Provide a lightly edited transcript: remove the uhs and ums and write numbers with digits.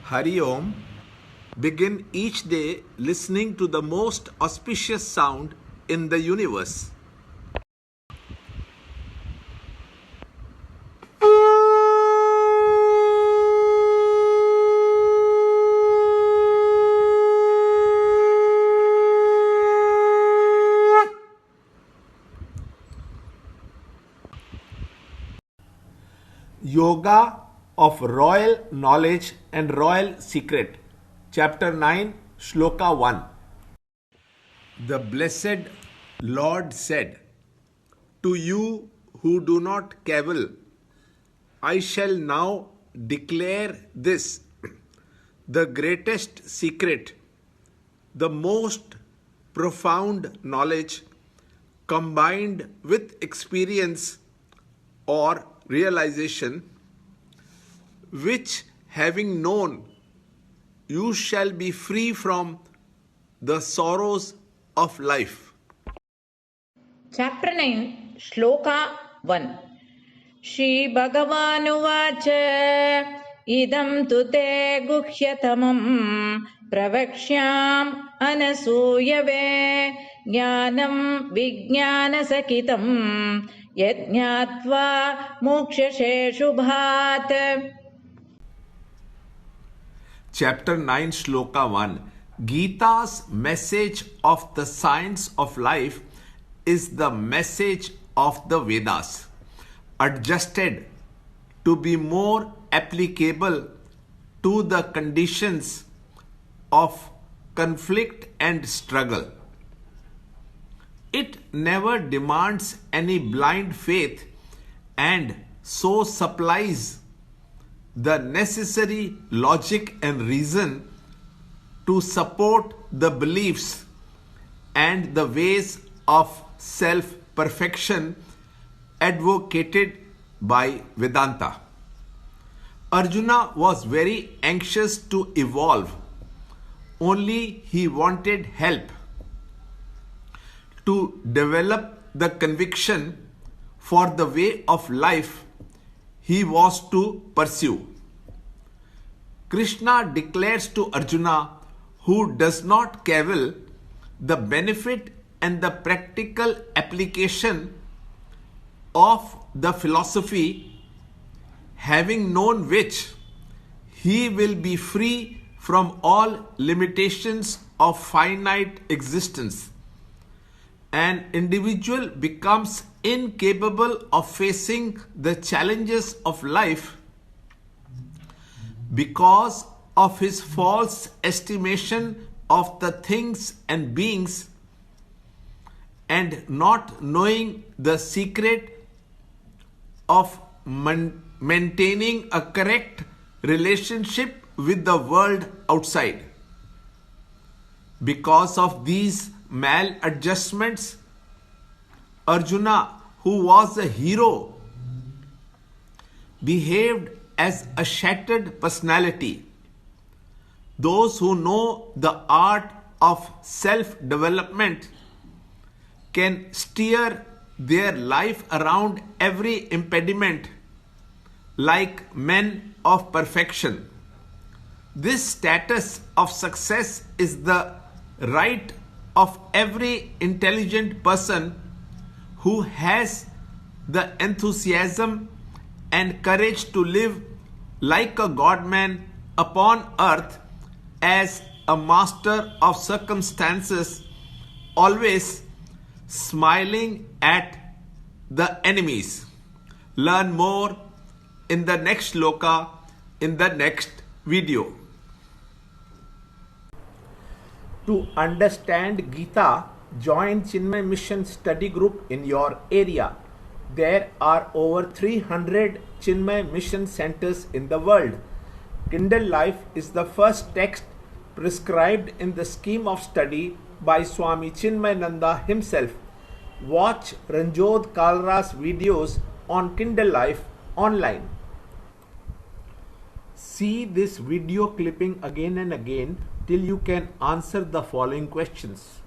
Hari Om. Begin each day listening to the most auspicious sound in the universe. Yoga of Royal Knowledge and Royal Secret, Chapter 9, Shloka 1. The Blessed Lord said, "To you who do not cavil, I shall now declare this, the greatest secret, the most profound knowledge combined with experience or realization, which having known, you shall be free from the sorrows of life." Chapter 9, Shloka 1. Shri Bhagavanuvacha idam tu te guhyatamam pravakshyam anasuyave jnanam vijnanasakitam yajñatva mokshashe shubhat. Chapter 9, Shloka 1. Gita's message of the science of life is the message of the Vedas, adjusted to be more applicable to the conditions of conflict and struggle. It never demands any blind faith and so supplies the necessary logic and reason to support the beliefs and the ways of self-perfection advocated by Vedanta. Arjuna was very anxious to evolve, only he wanted help to develop the conviction for the way of life he was to pursue. Krishna declares to Arjuna, who does not cavil, the benefit and the practical application of the philosophy, having known which, he will be free from all limitations of finite existence. An individual becomes incapable of facing the challenges of life because of his false estimation of the things and beings, and not knowing the secret of maintaining a correct relationship with the world outside. Because of these maladjustments, Arjuna, who was a hero, behaved as a shattered personality. Those who know the art of self-development can steer their life around impediment like men of perfection. This status of success is the right of every intelligent person who has the enthusiasm and courage to live like a godman upon earth as a master of circumstances, always smiling at the enemies. Learn more in the next shloka in the next video. To understand Gita, join Chinmaya Mission study group in your area. There are over 300 Chinmaya Mission centers in the world. Kindle Life is the first text prescribed in the scheme of study by Swami Chinmayananda himself. Watch Ranjod Kalra's videos on Kindle Life online. See this video clipping again and again till you can answer the following questions.